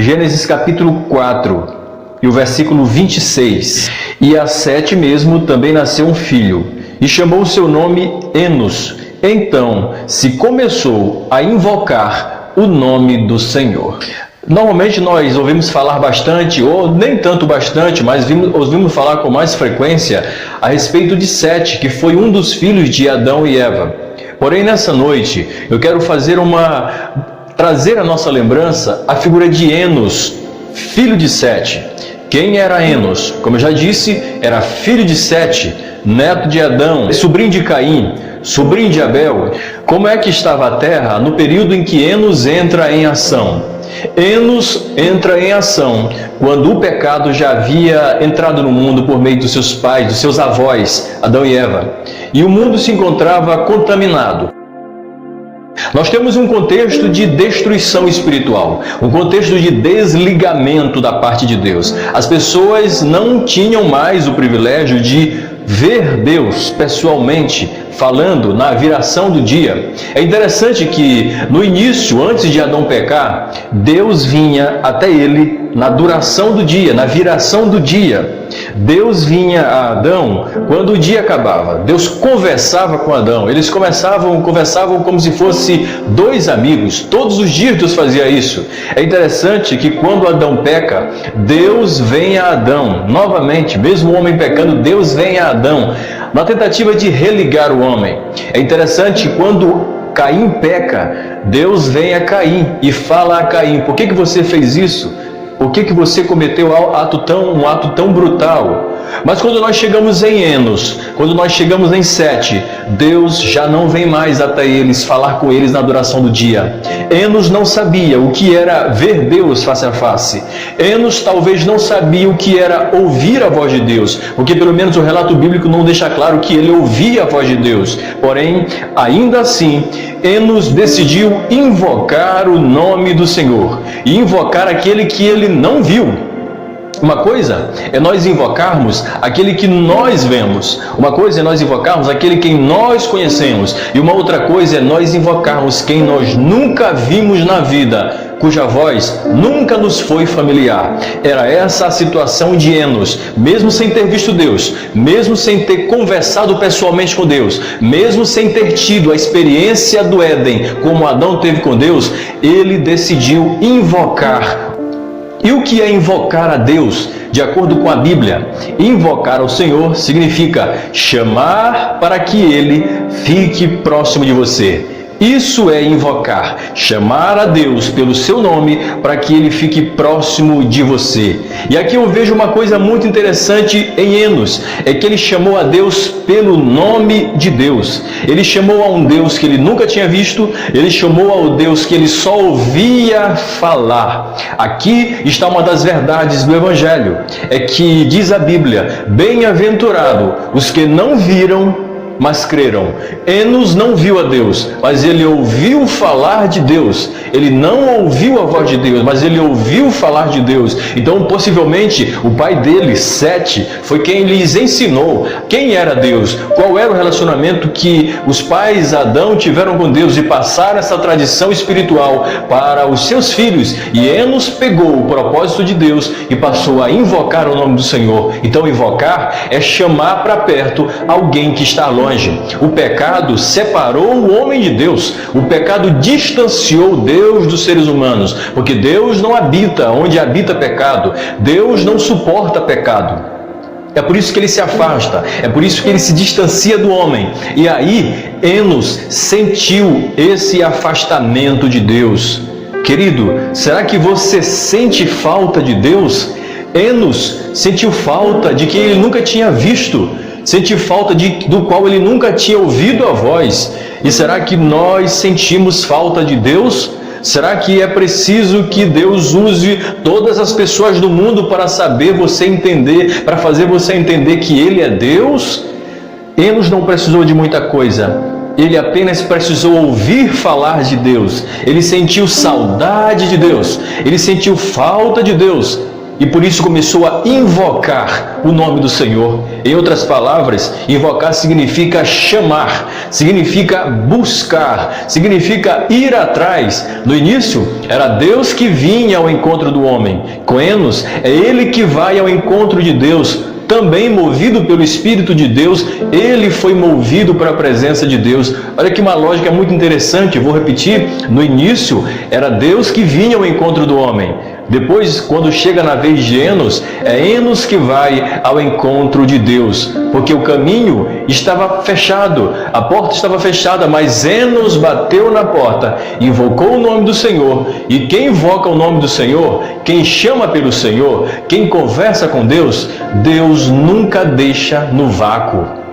Gênesis capítulo 4 e o versículo 26. E a Sete mesmo também nasceu um filho, e chamou o seu nome Enos. Então se começou a invocar o nome do Senhor. Normalmente nós ouvimos falar bastante, ou nem tanto bastante, mas ouvimos falar com mais frequência a respeito de Sete, que foi um dos filhos de Adão e Eva. Porém, nessa noite, eu quero trazer à nossa lembrança a figura de Enos, filho de Sete. Quem era Enos? Como eu já disse, era filho de Sete, neto de Adão, sobrinho de Caim, sobrinho de Abel. Como é que estava a terra no período em que Enos entra em ação? Enos entra em ação quando o pecado já havia entrado no mundo por meio dos seus pais, dos seus avós, Adão e Eva, e o mundo se encontrava contaminado. Nós temos um contexto de destruição espiritual, um contexto de desligamento da parte de Deus. As pessoas não tinham mais o privilégio de ver Deus pessoalmente, falando na viração do dia. É interessante que no início, antes de Adão pecar, Deus vinha até ele na duração do dia, na viração do dia. Deus vinha a Adão quando o dia acabava. Deus conversava com Adão. Eles conversavam como se fossem dois amigos. Todos os dias Deus fazia isso. É interessante que quando Adão peca, Deus vem a Adão. Novamente, mesmo o homem pecando, Deus vem a Adão, na tentativa de religar o homem. É interessante que quando Caim peca, Deus vem a Caim e fala a Caim: por que você fez isso? Por que você cometeu um ato tão brutal? Mas quando nós chegamos em Enos, quando nós chegamos em Sete, Deus já não vem mais até eles falar com eles na duração do dia. Enos não sabia o que era ver Deus face a face. Enos talvez não sabia o que era ouvir a voz de Deus, porque pelo menos o relato bíblico não deixa claro que ele ouvia a voz de Deus. Porém, ainda assim, Enos decidiu invocar o nome do Senhor, e invocar aquele que ele não viu. Uma coisa é nós invocarmos aquele que nós vemos, uma coisa é nós invocarmos aquele que nós conhecemos, e uma outra coisa é nós invocarmos quem nós nunca vimos na vida, cuja voz nunca nos foi familiar. Era essa a situação de Enos. Mesmo sem ter visto Deus, mesmo sem ter conversado pessoalmente com Deus, mesmo sem ter tido a experiência do Éden como Adão teve com Deus, ele decidiu invocar. E o que é invocar a Deus? De acordo com a Bíblia, invocar ao Senhor significa chamar para que Ele fique próximo de você. Isso é invocar, chamar a Deus pelo seu nome para que Ele fique próximo de você. E aqui eu vejo uma coisa muito interessante em Enos, é que ele chamou a Deus pelo nome de Deus. Ele chamou a um Deus que ele nunca tinha visto, ele chamou ao Deus que ele só ouvia falar. Aqui está uma das verdades do Evangelho, é que diz a Bíblia: bem-aventurado os que não viram, mas creram. Enos não viu a Deus, mas ele ouviu falar de Deus. Ele não ouviu a voz de Deus, mas ele ouviu falar de Deus. Então, possivelmente, o pai dele, Sete, foi quem lhes ensinou quem era Deus, qual era o relacionamento que os pais Adão tiveram com Deus, e passaram essa tradição espiritual para os seus filhos. E Enos pegou o propósito de Deus e passou a invocar o nome do Senhor. Então, invocar é chamar para perto alguém que está longe. O pecado separou o homem de Deus. O pecado distanciou Deus dos seres humanos, porque Deus não habita onde habita pecado. Deus não suporta pecado. É por isso que ele se afasta, é por isso que ele se distancia do homem. E aí, Enos sentiu esse afastamento de Deus. Querido, será que você sente falta de Deus? Enos sentiu falta de quem ele nunca tinha visto. Sentiu falta do qual ele nunca tinha ouvido a voz. E será que nós sentimos falta de Deus? Será que é preciso que Deus use todas as pessoas do mundo para para fazer você entender que Ele é Deus? Enos não precisou de muita coisa. Ele apenas precisou ouvir falar de Deus. Ele sentiu saudade de Deus. Ele sentiu falta de Deus. e por isso começou a invocar o nome do Senhor. Em outras palavras, invocar significa chamar, significa buscar, significa ir atrás. No início, era Deus que vinha ao encontro do homem. Com Enos, é ele que vai ao encontro de Deus. Também movido pelo Espírito de Deus, ele foi movido para a presença de Deus. Olha que uma lógica muito interessante, vou repetir. No início, era Deus que vinha ao encontro do homem. Depois, quando chega na vez de Enos, é Enos que vai ao encontro de Deus, porque o caminho estava fechado, a porta estava fechada, mas Enos bateu na porta, invocou o nome do Senhor, e quem invoca o nome do Senhor, quem chama pelo Senhor, quem conversa com Deus, Deus nunca deixa no vácuo.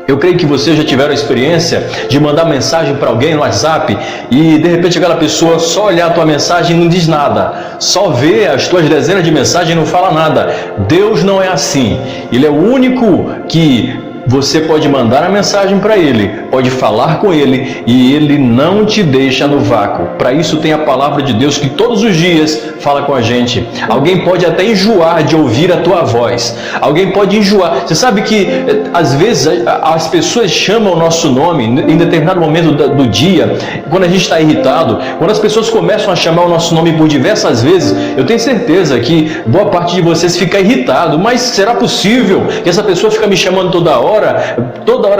Eu creio que vocês já tiveram a experiência de mandar mensagem para alguém no WhatsApp e de repente aquela pessoa só olhar a tua mensagem e não diz nada, só vê as tuas dezenas de mensagens e não fala nada. Deus não é assim. Ele é o único que você pode mandar a mensagem para Ele, pode falar com Ele e Ele não te deixa no vácuo. Para isso tem a palavra de Deus que todos os dias fala com a gente. Alguém pode até enjoar de ouvir a tua voz. Alguém pode enjoar. Você sabe que às vezes as pessoas chamam o nosso nome em determinado momento do dia, quando a gente está irritado, quando as pessoas começam a chamar o nosso nome por diversas vezes, eu tenho certeza que boa parte de vocês fica irritado. Mas será possível que essa pessoa fica me chamando toda hora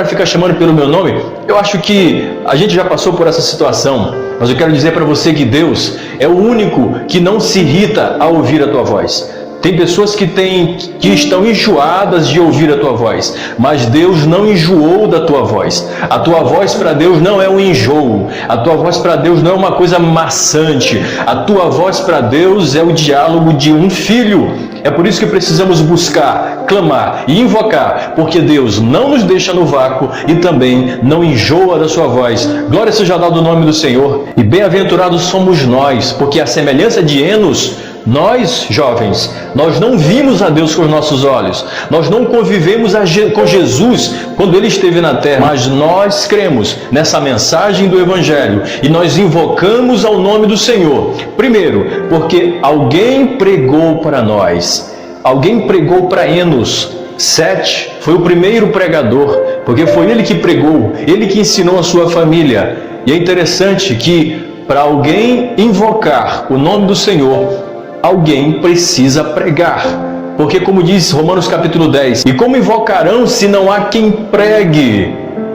fica chamando pelo meu nome? Eu acho que a gente já passou por essa situação, mas eu quero dizer para você que Deus é o único que não se irrita ao ouvir a tua voz. Tem pessoas que estão enjoadas de ouvir a tua voz, mas Deus não enjoou da tua voz. A tua voz para Deus não é um enjoo, a tua voz para Deus não é uma coisa maçante, a tua voz para Deus é o diálogo de um filho. É por isso que precisamos buscar, clamar e invocar, porque Deus não nos deixa no vácuo e também não enjoa da sua voz. Glória seja dada ao nome do Senhor. E bem-aventurados somos nós, porque a semelhança de Enos, nós, jovens, nós não vimos a Deus com os nossos olhos, nós não convivemos com Jesus quando Ele esteve na terra, mas nós cremos nessa mensagem do Evangelho e nós invocamos ao nome do Senhor. Primeiro, porque alguém pregou para nós, alguém pregou para Enos. Sete foi o primeiro pregador, porque foi ele que pregou, ele que ensinou a sua família. E é interessante que para alguém invocar o nome do Senhor, alguém precisa pregar, porque como diz Romanos capítulo 10, e como invocarão se não há quem pregue?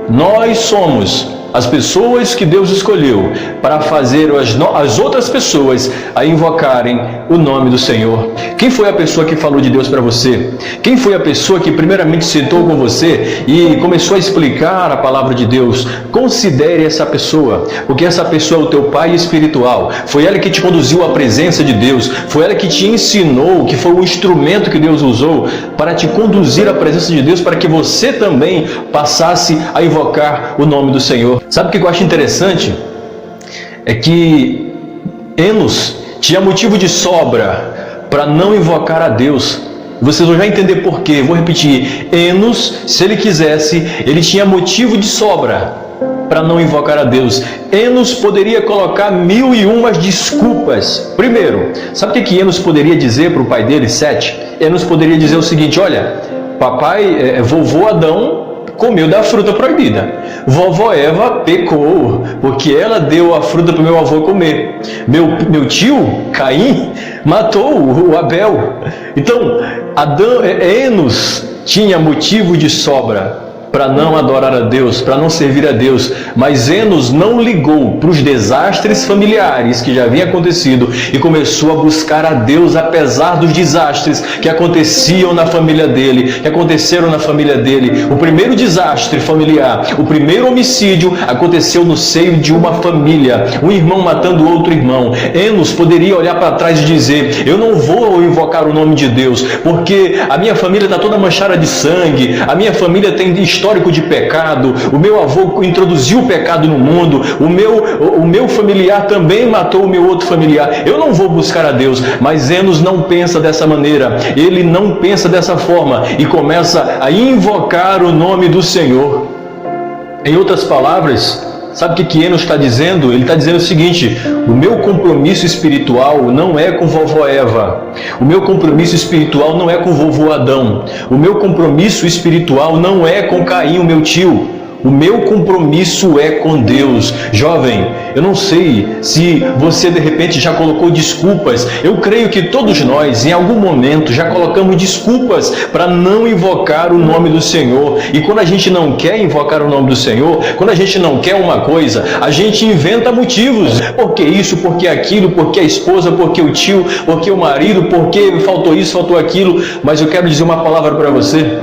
Nós somos as pessoas que Deus escolheu para fazer as outras pessoas a invocarem o nome do Senhor. Quem foi a pessoa que falou de Deus para você? Quem foi a pessoa que primeiramente sentou com você e começou a explicar a palavra de Deus? Considere essa pessoa, porque essa pessoa é o teu pai espiritual. Foi ela que te conduziu à presença de Deus, foi ela que te ensinou, que foi o instrumento que Deus usou para te conduzir à presença de Deus, para que você também passasse a invocar o nome do Senhor. Sabe o que eu acho interessante? É que Enos tinha motivo de sobra para não invocar a Deus. Vocês vão já entender por quê. Vou repetir. Enos, se ele quisesse, ele tinha motivo de sobra para não invocar a Deus. Enos poderia colocar 1001 desculpas. Primeiro, sabe o que Enos poderia dizer para o pai dele, Sete? Enos poderia dizer o seguinte: olha, vovô Adão comeu da fruta proibida. Vovó Eva pecou, porque ela deu a fruta para o meu avô comer. Meu tio, Caim, matou o Abel. Então, Enos tinha motivo de sobra para não adorar a Deus, para não servir a Deus, mas Enos não ligou para os desastres familiares que já haviam acontecido e começou a buscar a Deus apesar dos desastres que aconteciam na família dele, que aconteceram na família dele. O primeiro desastre familiar, o primeiro homicídio aconteceu no seio de uma família, um irmão matando outro irmão. Enos poderia olhar para trás e dizer: eu não vou invocar o nome de Deus, porque a minha família está toda manchada de sangue, a minha família tem histórico de pecado, o meu avô introduziu o pecado no mundo, o meu familiar também matou o meu outro familiar, eu não vou buscar a Deus. Mas Enos não pensa dessa maneira, ele não pensa dessa forma e começa a invocar o nome do Senhor. Em outras palavras, Sabe o que Enos está dizendo? Ele está dizendo o seguinte: o meu compromisso espiritual não é com vovó Eva, o meu compromisso espiritual não é com vovô Adão, o meu compromisso espiritual não é com Caim, o meu tio. O meu compromisso é com Deus. Jovem, eu não sei se você de repente já colocou desculpas. Eu creio que todos nós, em algum momento, já colocamos desculpas para não invocar o nome do Senhor. E quando a gente não quer invocar o nome do Senhor, quando a gente não quer uma coisa, a gente inventa motivos. Por que isso, por que aquilo, por que a esposa, por que o tio, por que o marido, por que faltou isso, faltou aquilo. Mas eu quero dizer uma palavra para você.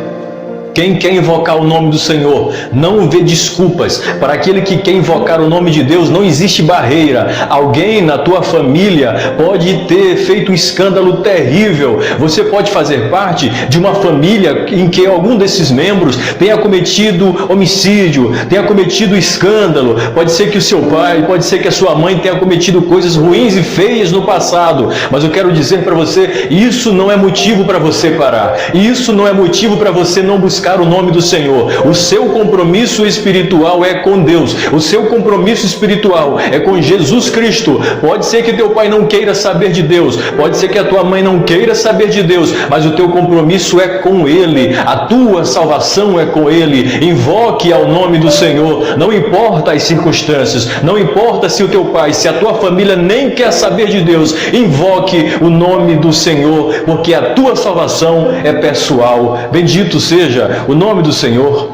Quem quer invocar o nome do Senhor não vê desculpas. Para aquele que quer invocar o nome de Deus, não existe barreira. Alguém na tua família pode ter feito um escândalo terrível. Você pode fazer parte de uma família em que algum desses membros tenha cometido homicídio, tenha cometido escândalo. Pode ser que o seu pai, pode ser que a sua mãe tenha cometido coisas ruins e feias no passado. Mas eu quero dizer para você, isso não é motivo para você parar. Isso não é motivo para você não buscar o nome do Senhor. O seu compromisso espiritual é com Deus. O seu compromisso espiritual é com Jesus Cristo. Pode ser que teu pai não queira saber de Deus, pode ser que a tua mãe não queira saber de Deus, mas o teu compromisso é com Ele. A tua salvação é com Ele. Invoque ao nome do Senhor. Não importa as circunstâncias, não importa se o teu pai, se a tua família nem quer saber de Deus, invoque o nome do Senhor, porque a tua salvação é pessoal. Bendito seja o nome do Senhor.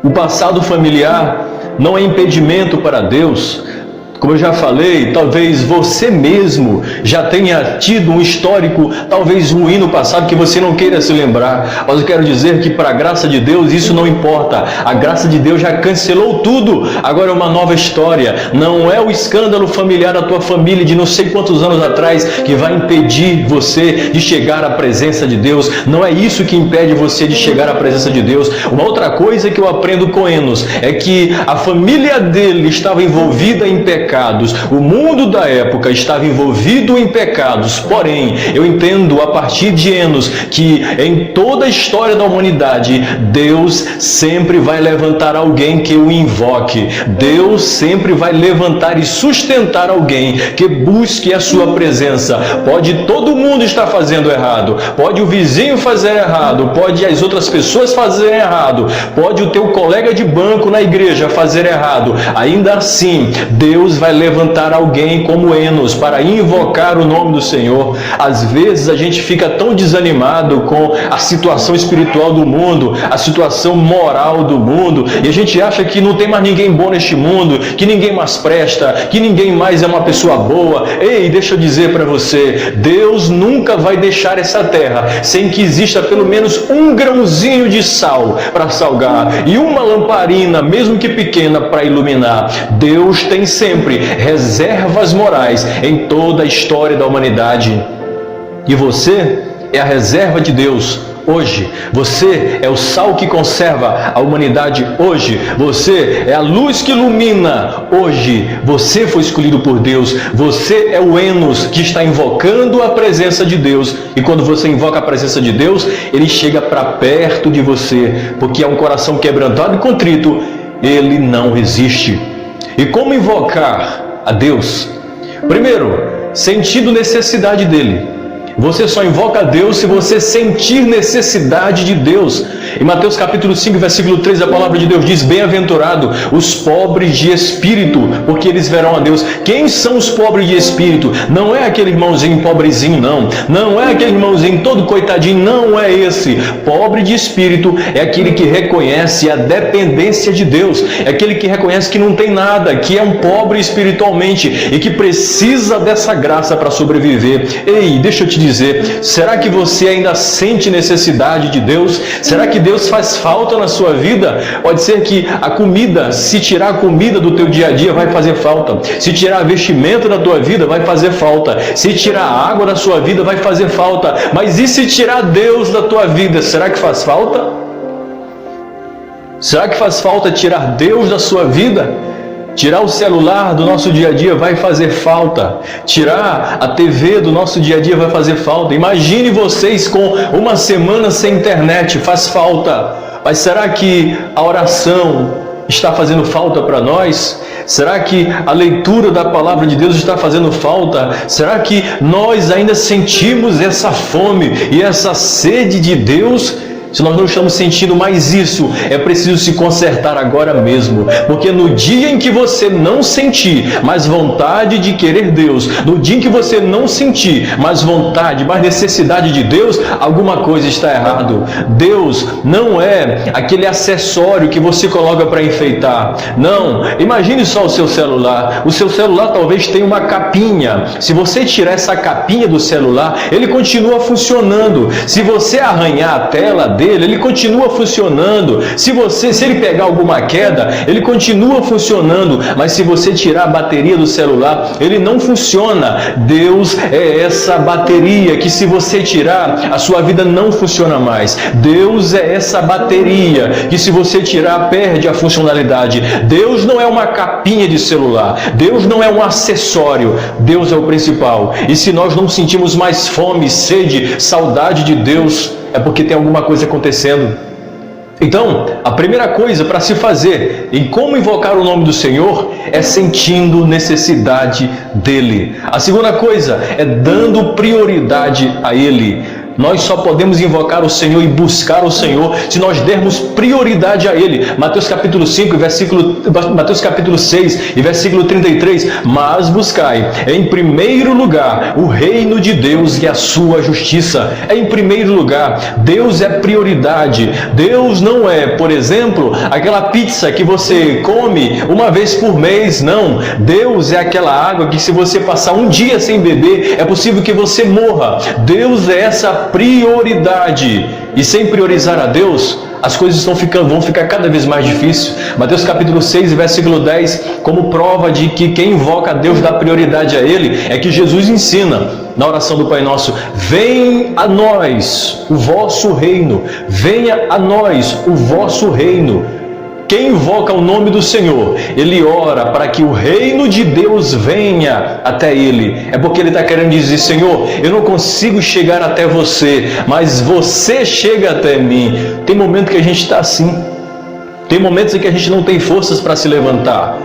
O passado familiar não é impedimento para Deus. Como eu já falei, talvez você mesmo já tenha tido um histórico talvez ruim no passado que você não queira se lembrar. Mas eu quero dizer que para a graça de Deus isso não importa. A graça de Deus já cancelou tudo. Agora é uma nova história. Não é o escândalo familiar da tua família de não sei quantos anos atrás que vai impedir você de chegar à presença de Deus. Não é isso que impede você de chegar à presença de Deus. Uma outra coisa que eu aprendo com Enos é que a família dele estava envolvida em pecados. O mundo da época estava envolvido em pecados, porém, eu entendo a partir de Enos que em toda a história da humanidade, Deus sempre vai levantar alguém que o invoque. Deus sempre vai levantar e sustentar alguém que busque a sua presença. Pode todo mundo estar fazendo errado, pode o vizinho fazer errado, pode as outras pessoas fazerem errado, pode o teu colega de banco na igreja fazer errado. Ainda assim, Deus vai levantar alguém como Enos para invocar o nome do Senhor. Às vezes a gente fica tão desanimado com a situação espiritual do mundo, a situação moral do mundo, e a gente acha que não tem mais ninguém bom neste mundo, que ninguém mais presta, que ninguém mais é uma pessoa boa. Ei, deixa eu dizer para você, Deus nunca vai deixar essa terra sem que exista pelo menos um grãozinho de sal para salgar e uma lamparina, mesmo que pequena, para iluminar. Deus tem sempre reservas morais em toda a história da humanidade. E você é a reserva de Deus hoje. Você é o sal que conserva a humanidade hoje. Você é a luz que ilumina hoje. Você foi escolhido por Deus. Você é o Enos que está invocando a presença de Deus. E quando você invoca a presença de Deus, Ele chega para perto de você, porque é um coração quebrantado e contrito. Ele não resiste. E como invocar a Deus? Primeiro, sentindo necessidade dele. Você só invoca a Deus se você sentir necessidade de Deus. Em Mateus capítulo 5, versículo 3, a palavra de Deus diz: bem-aventurado os pobres de espírito, porque eles verão a Deus. Quem são os pobres de espírito? Não é aquele irmãozinho pobrezinho, não. Não é aquele irmãozinho todo coitadinho, não é esse. Pobre de espírito é aquele que reconhece a dependência de Deus. É aquele que reconhece que não tem nada, que é um pobre espiritualmente e que precisa dessa graça para sobreviver. Ei, deixa eu te dizer, será que você ainda sente necessidade de Deus? Será que Deus faz falta na sua vida? Pode ser que a comida, se tirar a comida do teu dia a dia, vai fazer falta. Se tirar a vestimenta da tua vida, vai fazer falta. Se tirar a água da sua vida, vai fazer falta. Mas e se tirar Deus da tua vida, será que faz falta? Será que faz falta tirar Deus da sua vida? Tirar o celular do nosso dia a dia vai fazer falta. Tirar a TV do nosso dia a dia vai fazer falta. Imagine vocês com uma semana sem internet, faz falta. Mas será que a oração está fazendo falta para nós? Será que a leitura da palavra de Deus está fazendo falta? Será que nós ainda sentimos essa fome e essa sede de Deus? Se nós não estamos sentindo mais isso, é preciso se consertar agora mesmo. Porque no dia em que você não sentir mais vontade de querer Deus, no dia em que você não sentir mais vontade, mais necessidade de Deus, alguma coisa está errado. Deus não é aquele acessório que você coloca para enfeitar. Não, imagine só o seu celular. O seu celular talvez tenha uma capinha. Se você tirar essa capinha do celular, ele continua funcionando. Se você arranhar a tela dele, ele continua funcionando. Se ele pegar alguma queda, ele continua funcionando. Mas se você tirar a bateria do celular, ele não funciona. Deus é essa bateria que, se você tirar, a sua vida não funciona mais. Deus é essa bateria que, se você tirar, perde a funcionalidade. Deus não é uma capinha de celular. Deus não é um acessório. Deus é o principal. E se nós não sentimos mais fome, sede, saudade de Deus, é porque tem alguma coisa acontecendo. Então, a primeira coisa para se fazer em como invocar o nome do Senhor é sentindo necessidade dEle. A segunda coisa é dando prioridade a Ele. Nós só podemos invocar o Senhor e buscar o Senhor se nós dermos prioridade a Ele. Mateus capítulo 6 e versículo 33. Mas buscai em primeiro lugar o reino de Deus e a sua justiça. Em primeiro lugar, Deus é prioridade. Deus não é, por exemplo, aquela pizza que você come uma vez por mês. Não. Deus é aquela água que, se você passar um dia sem beber, é possível que você morra. Deus é essa prioridade. E sem priorizar a Deus, as coisas vão ficar cada vez mais difíceis. Mateus capítulo 6, versículo 10, como prova de que quem invoca a Deus dá prioridade a Ele, é que Jesus ensina na oração do Pai Nosso: venha a nós o vosso reino, venha a nós o vosso reino. Quem invoca o nome do Senhor, ele ora para que o reino de Deus venha até ele. É porque ele está querendo dizer: Senhor, eu não consigo chegar até você, mas você chega até mim. Tem momento que a gente está assim. Tem momentos em que a gente não tem forças para se levantar.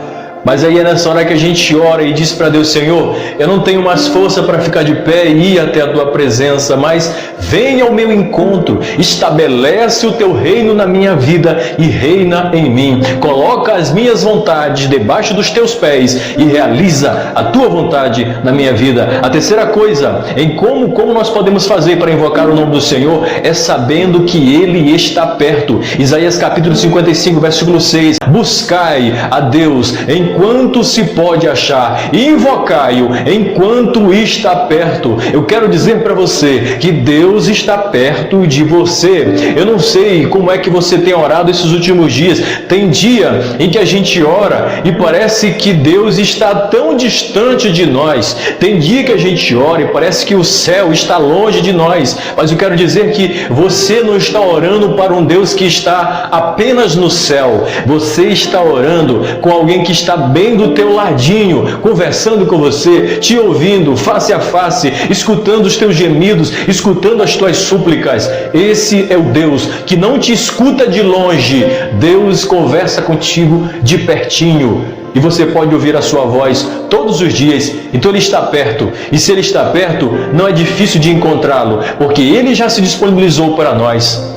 Mas aí é nessa hora que a gente ora e diz para Deus: Senhor, eu não tenho mais força para ficar de pé e ir até a Tua presença, mas venha ao meu encontro, estabelece o Teu reino na minha vida e reina em mim. Coloca as minhas vontades debaixo dos Teus pés e realiza a Tua vontade na minha vida. A terceira coisa, em como nós podemos fazer para invocar o nome do Senhor, é sabendo que Ele está perto. Isaías capítulo 55, versículo 6. Buscai a Deus enquanto se pode achar, e invocai-o enquanto está perto. Eu quero dizer para você que Deus está perto de você. Eu não sei como é que você tem orado esses últimos dias. Tem dia em que a gente ora e parece que Deus está tão distante de nós. Tem dia que a gente ora e parece que o céu está longe de nós. Mas eu quero dizer que você não está orando para um Deus que está apenas no céu. Você está orando com alguém que está bem do teu ladinho, conversando com você, te ouvindo face a face, escutando os teus gemidos, escutando as tuas súplicas. Esse é o Deus que não te escuta de longe. Deus conversa contigo de pertinho. E você pode ouvir a sua voz todos os dias. Então Ele está perto. E se Ele está perto, não é difícil de encontrá-lo, porque Ele já se disponibilizou para nós.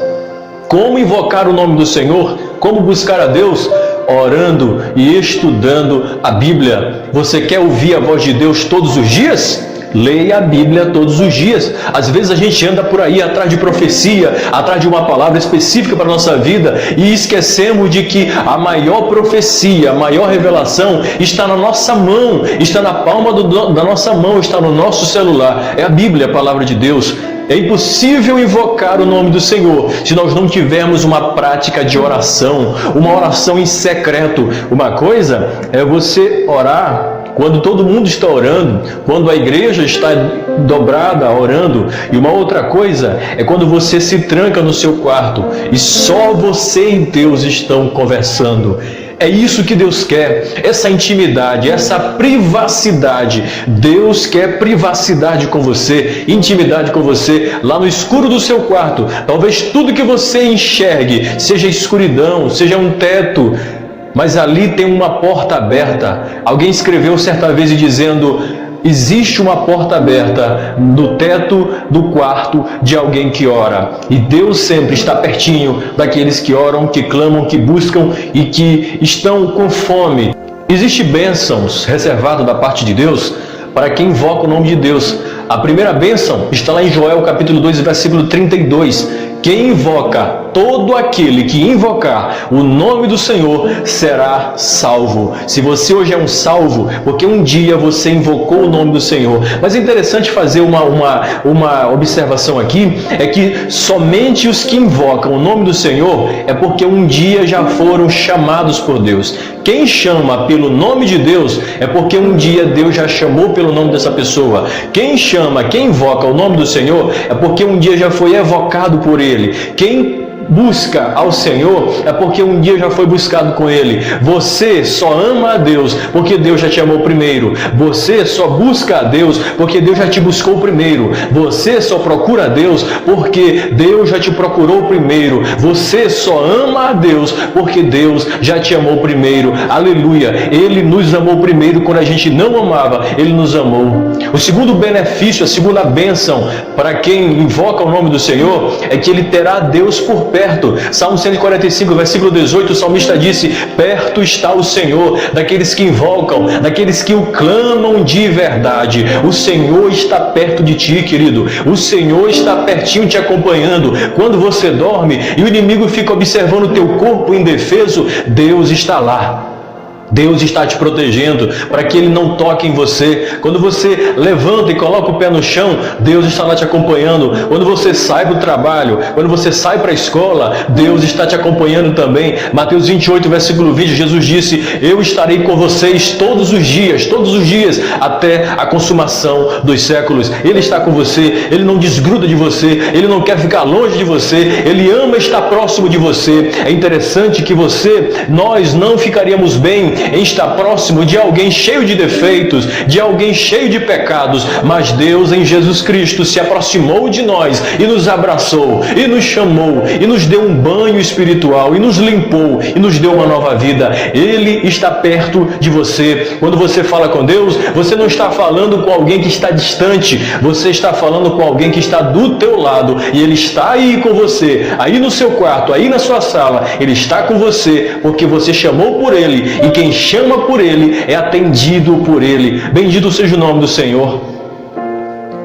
Como invocar o nome do Senhor? Como buscar a Deus? Orando e estudando a Bíblia. Você quer ouvir a voz de Deus todos os dias? Leia a Bíblia todos os dias. Às vezes a gente anda por aí atrás de profecia, atrás de uma palavra específica para a nossa vida, e esquecemos de que a maior profecia, a maior revelação está na nossa mão, está na palma da nossa mão, está no nosso celular. É a Bíblia, a palavra de Deus. É impossível invocar o nome do Senhor se nós não tivermos uma prática de oração, uma oração em secreto. Uma coisa é você orar quando todo mundo está orando, quando a igreja está dobrada orando. E uma outra coisa é quando você se tranca no seu quarto e só você e Deus estão conversando. É isso que Deus quer, essa intimidade, essa privacidade. Deus quer privacidade com você, intimidade com você, lá no escuro do seu quarto. Talvez tudo que você enxergue seja escuridão, seja um teto. mas ali tem uma porta aberta. Alguém escreveu certa vez dizendo: existe uma porta aberta no teto do quarto de alguém que ora. E Deus sempre está pertinho daqueles que oram, que clamam, que buscam e que estão com fome. Existem bênçãos reservadas da parte de Deus para quem invoca o nome de Deus. A primeira bênção está lá em Joel capítulo 2, versículo 32. Quem invoca, todo aquele que invocar o nome do Senhor será salvo. Se você hoje é um salvo, porque um dia você invocou o nome do Senhor. Mas é interessante fazer uma observação aqui, é que somente os que invocam o nome do Senhor é porque um dia já foram chamados por Deus. Quem chama pelo nome de Deus é porque um dia Deus já chamou pelo nome dessa pessoa. Quem invoca o nome do Senhor é porque um dia já foi evocado por Ele. Quem busca ao Senhor é porque um dia já foi buscado com Ele. Você só ama a Deus porque Deus já te amou primeiro. Você só busca a Deus porque Deus já te buscou primeiro. Você só procura a Deus porque Deus já te procurou primeiro. Você só ama a Deus porque Deus já te amou primeiro. Aleluia! Ele nos amou primeiro quando a gente não amava. Ele nos amou. O segundo benefício, a segunda bênção para quem invoca o nome do Senhor é que ele terá Deus por perto. Salmo 145, versículo 18, o salmista disse: perto está o Senhor daqueles que invocam, daqueles que o clamam de verdade. O Senhor está perto de ti, querido. O Senhor está pertinho te acompanhando. Quando você dorme e o inimigo fica observando o teu corpo indefeso, Deus está lá. Deus está te protegendo para que Ele não toque em você. Quando você levanta e coloca o pé no chão, Deus está lá te acompanhando. Quando você sai para o trabalho, quando você sai para a escola, Deus está te acompanhando também. Mateus 28, versículo 20, Jesus disse: eu estarei com vocês todos os dias, até a consumação dos séculos. Ele está com você, Ele não desgruda de você, Ele não quer ficar longe de você, Ele ama estar próximo de você. É interessante que nós não ficaríamos bem em estar próximo de alguém cheio de defeitos, de alguém cheio de pecados, mas Deus em Jesus Cristo se aproximou de nós e nos abraçou, e nos chamou, e nos deu um banho espiritual, e nos limpou, e nos deu uma nova vida. Ele está perto de você. Quando você fala com Deus, você não está falando com alguém que está distante, você está falando com alguém que está do teu lado, e Ele está aí com você, aí no seu quarto, aí na sua sala. Ele está com você, porque você chamou por Ele, e quem chama por Ele é atendido por Ele. Bendito seja o nome do Senhor.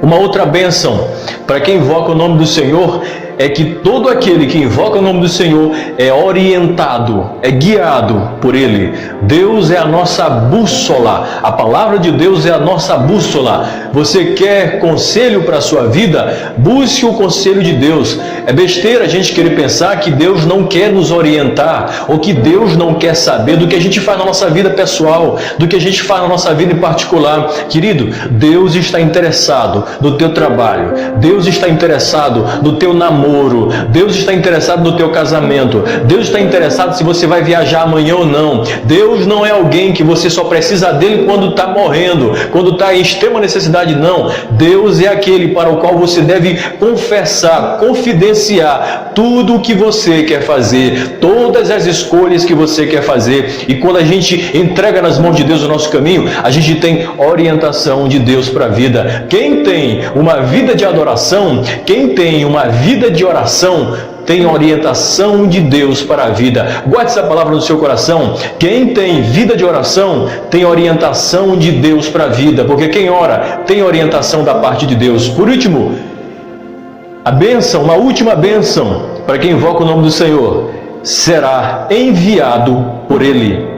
Uma outra bênção para quem invoca o nome do Senhor é que todo aquele que invoca o nome do Senhor é orientado, é guiado por Ele. Deus é a nossa bússola. A palavra de Deus é a nossa bússola. Você quer conselho para a sua vida? Busque o conselho de Deus. É besteira a gente querer pensar que Deus não quer nos orientar, ou que Deus não quer saber do que a gente faz na nossa vida pessoal, do que a gente faz na nossa vida em particular. Querido, Deus está interessado no teu trabalho, Deus está interessado no teu namoro, Deus está interessado no teu casamento, Deus está interessado se você vai viajar amanhã ou não. Deus não é alguém que você só precisa dele quando está morrendo, quando está em extrema necessidade, não. Deus é aquele para o qual você deve confessar, confidenciar tudo o que você quer fazer, todas as escolhas que você quer fazer. E quando a gente entrega nas mãos de Deus o nosso caminho, a gente tem orientação de Deus para a vida. Quem tem uma vida de adoração, quem tem uma vida de oração, tem orientação de Deus para a vida. Guarde essa palavra no seu coração. Quem tem vida de oração tem orientação de Deus para a vida, porque quem ora tem orientação da parte de Deus. Por último, a bênção, uma última bênção para quem invoca o nome do Senhor: será enviado por Ele.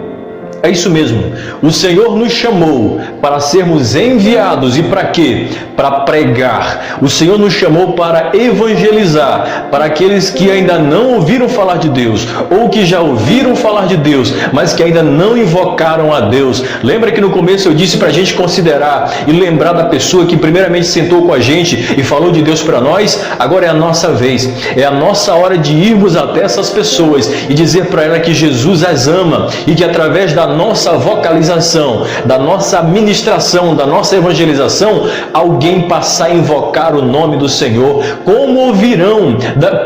É isso mesmo. O Senhor nos chamou para sermos enviados. E para quê? Para pregar. O Senhor nos chamou para evangelizar, para aqueles que ainda não ouviram falar de Deus, ou que já ouviram falar de Deus, mas que ainda não invocaram a Deus. Lembra que no começo eu disse para a gente considerar e lembrar da pessoa que primeiramente sentou com a gente e falou de Deus para nós? Agora é a nossa vez. É a nossa hora de irmos até essas pessoas e dizer para elas que Jesus as ama, e que através da da nossa vocalização, da nossa ministração, da nossa evangelização, alguém passar a invocar o nome do Senhor. Como ouvirão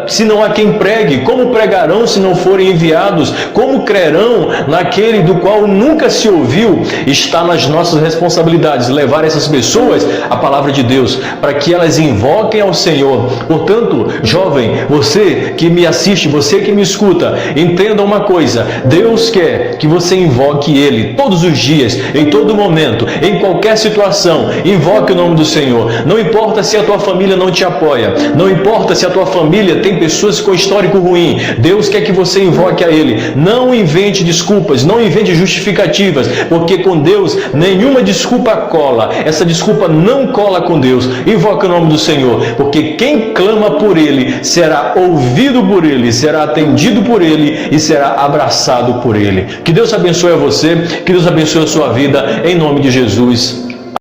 se não há quem pregue? Como pregarão se não forem enviados? Como crerão naquele do qual nunca se ouviu? Está nas nossas responsabilidades levar essas pessoas a palavra de Deus, para que elas invoquem ao Senhor. Portanto, jovem, você que me assiste, você que me escuta, entenda uma coisa: Deus quer que você invoque Ele todos os dias, em todo momento, em qualquer situação. Invoque o nome do Senhor. Não importa se a tua família não te apoia, não importa se a tua família tem pessoas com histórico ruim, Deus quer que você invoque a Ele. Não invente desculpas, não invente justificativas, porque com Deus nenhuma desculpa cola. Essa desculpa não cola com Deus. Invoque o nome do Senhor, porque quem clama por Ele será ouvido por Ele, será atendido por Ele e será abraçado por Ele. Que Deus abençoe a você, que Deus abençoe a sua vida, em nome de Jesus.